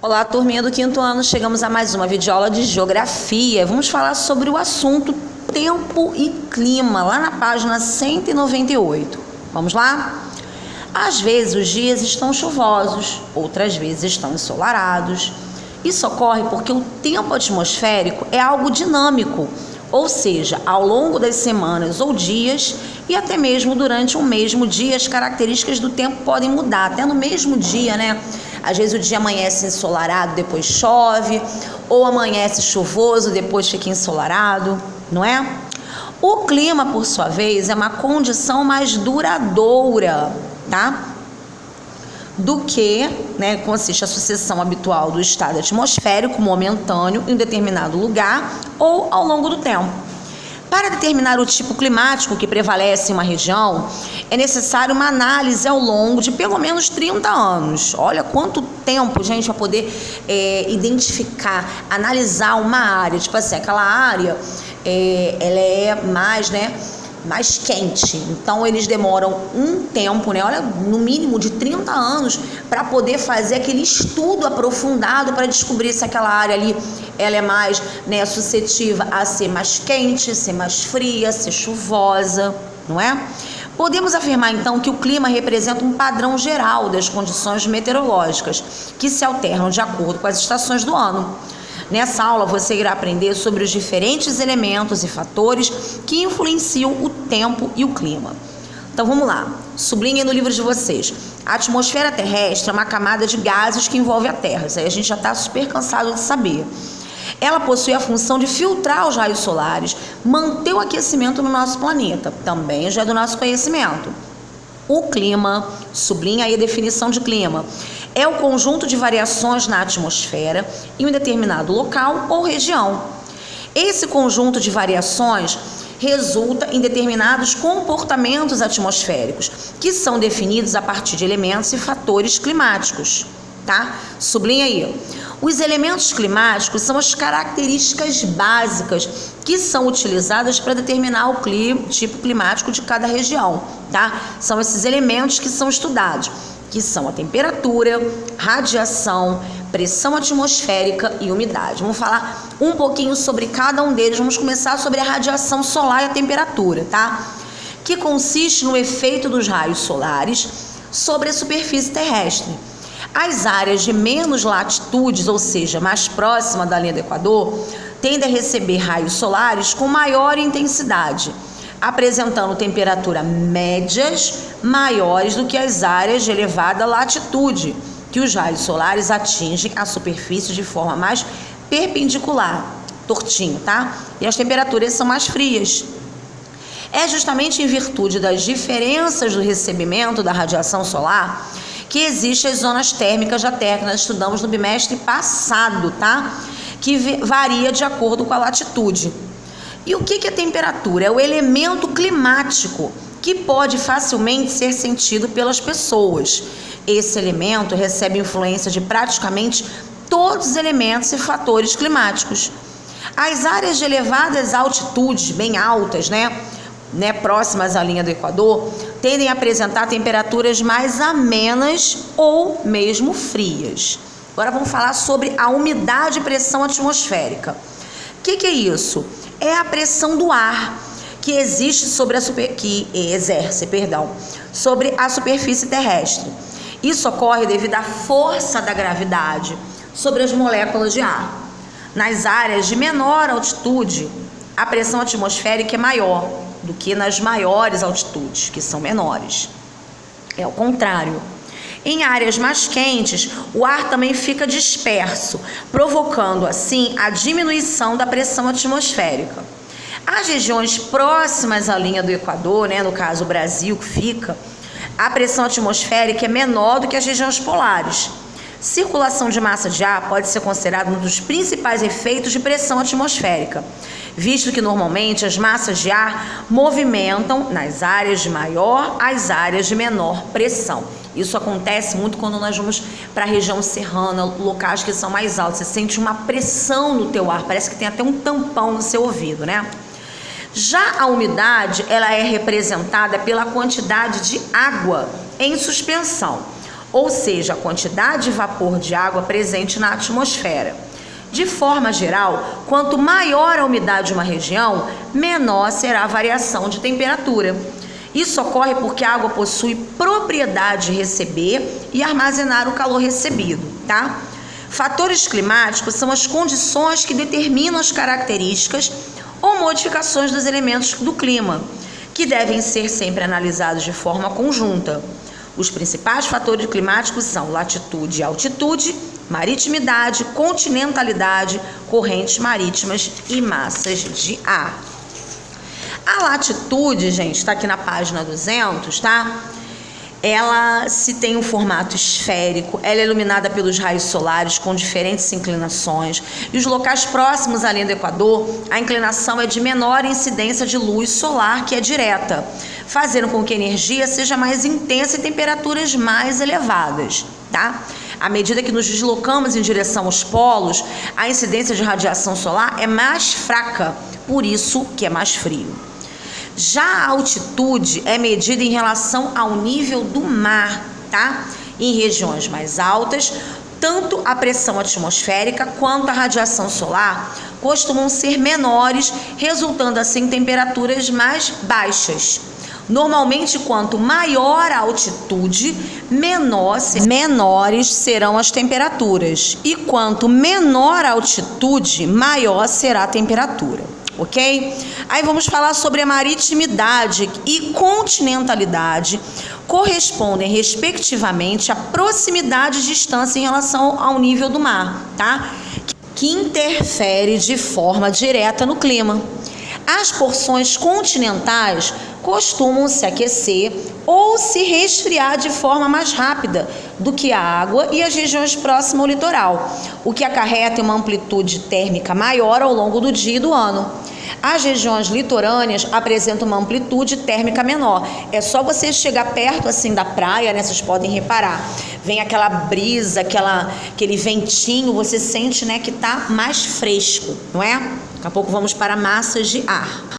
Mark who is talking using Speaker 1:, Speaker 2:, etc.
Speaker 1: Olá, turminha do quinto ano, chegamos a mais uma videoaula de geografia. Vamos falar sobre o assunto tempo e clima, lá na página 198. Vamos lá? Às vezes os dias estão chuvosos, outras vezes estão ensolarados. Isso ocorre porque o tempo atmosférico é algo dinâmico, ou seja, ao longo das semanas ou dias e até mesmo durante um mesmo dia, as características do tempo podem mudar. Até no mesmo dia, né? Às vezes o dia amanhece ensolarado, depois chove, ou amanhece chuvoso, depois fica ensolarado, não é? O clima, por sua vez, é uma condição mais duradoura, tá? Do que, né, consiste a sucessão habitual do estado atmosférico momentâneo em um determinado lugar ou ao longo do tempo. Para determinar o tipo climático que prevalece em uma região, é necessário uma análise ao longo de pelo menos 30 anos. Olha quanto tempo, gente, para poder identificar, analisar uma área. Tipo assim, aquela área, ela é mais, mais quente, então eles demoram um tempo, olha, no mínimo de 30 anos para poder fazer aquele estudo aprofundado para descobrir se aquela área ali ela é mais, suscetível a ser mais quente, ser mais fria, ser chuvosa, não é? Podemos afirmar então que o clima representa um padrão geral das condições meteorológicas que se alternam de acordo com as estações do ano. Nessa aula você irá aprender sobre os diferentes elementos e fatores que influenciam o tempo e o clima. Então vamos lá, sublinhem no livro de vocês. A atmosfera terrestre é uma camada de gases que envolve a Terra. Isso aí a gente já está super cansado de saber. Ela possui a função de filtrar os raios solares, manter o aquecimento no nosso planeta. Também já é do nosso conhecimento. O clima, sublinha aí a definição de clima, é o conjunto de variações na atmosfera em um determinado local ou região. Esse conjunto de variações resulta em determinados comportamentos atmosféricos, que são definidos a partir de elementos e fatores climáticos, tá? Sublinha aí. Os elementos climáticos são as características básicas que são utilizadas para determinar o tipo climático de cada região, tá? São esses elementos que são estudados, que são a temperatura, radiação, pressão atmosférica e umidade. Vamos falar um pouquinho sobre cada um deles. Vamos começar sobre a radiação solar e a temperatura, tá? Que consiste no efeito dos raios solares sobre a superfície terrestre. As áreas de menos latitudes, ou seja, mais próxima da linha do Equador, tendem a receber raios solares com maior intensidade, apresentando temperaturas médias maiores do que as áreas de elevada latitude, que os raios solares atingem a superfície de forma mais perpendicular, tortinho, tá? E as temperaturas são mais frias. É justamente em virtude das diferenças do recebimento da radiação solar que existem as zonas térmicas da Terra, que nós estudamos no bimestre passado, tá? Que varia de acordo com a latitude. E o que é temperatura? É o elemento climático que pode facilmente ser sentido pelas pessoas. Esse elemento recebe influência de praticamente todos os elementos e fatores climáticos. As áreas de elevadas altitudes, bem altas, próximas à linha do Equador, tendem a apresentar temperaturas mais amenas ou mesmo frias. Agora vamos falar sobre a umidade e pressão atmosférica. O que é isso? É a pressão do ar que existe sobre sobre a superfície terrestre. Isso ocorre devido à força da gravidade sobre as moléculas de ar. Nas áreas de menor altitude, a pressão atmosférica é maior do que nas maiores altitudes, que são menores. É o contrário. Em áreas mais quentes, o ar também fica disperso, provocando assim a diminuição da pressão atmosférica. As regiões próximas à linha do Equador, no caso o Brasil que fica, a pressão atmosférica é menor do que as regiões polares. Circulação de massa de ar pode ser considerado um dos principais efeitos de pressão atmosférica, visto que normalmente as massas de ar movimentam nas áreas de maior às áreas de menor pressão. Isso acontece muito quando nós vamos para a região serrana, locais que são mais altos. Você sente uma pressão no teu ar, parece que tem até um tampão no seu ouvido, Já a umidade, ela é representada pela quantidade de água em suspensão, ou seja, a quantidade de vapor de água presente na atmosfera. De forma geral, quanto maior a umidade de uma região, menor será a variação de temperatura. Isso ocorre porque a água possui propriedade de receber e armazenar o calor recebido, tá? Fatores climáticos são as condições que determinam as características ou modificações dos elementos do clima, que devem ser sempre analisados de forma conjunta. Os principais fatores climáticos são latitude e altitude, maritimidade, continentalidade, correntes marítimas e massas de ar. A latitude, gente, está aqui na página 200, tá? Ela se tem um formato esférico, ela é iluminada pelos raios solares com diferentes inclinações, e os locais próximos à linha do Equador, a inclinação é de menor incidência de luz solar, que é direta, fazendo com que a energia seja mais intensa e temperaturas mais elevadas, tá? À medida que nos deslocamos em direção aos polos, a incidência de radiação solar é mais fraca, por isso que é mais frio. Já a altitude é medida em relação ao nível do mar, tá? Em regiões mais altas, tanto a pressão atmosférica quanto a radiação solar costumam ser menores, resultando assim em temperaturas mais baixas. Normalmente, quanto maior a altitude, menores serão as temperaturas. E quanto menor a altitude, maior será a temperatura. Ok? Aí vamos falar sobre a maritimidade e continentalidade, correspondem respectivamente à proximidade e distância em relação ao nível do mar, tá? Que interfere de forma direta no clima. As porções continentais costumam se aquecer ou se resfriar de forma mais rápida do que a água e as regiões próximas ao litoral, o que acarreta uma amplitude térmica maior ao longo do dia e do ano. As regiões litorâneas apresentam uma amplitude térmica menor. É só você chegar perto assim da praia, né? Vocês podem reparar. Vem aquela brisa, aquele ventinho, você sente, né, que tá mais fresco, não é? Daqui a pouco vamos para massas de ar.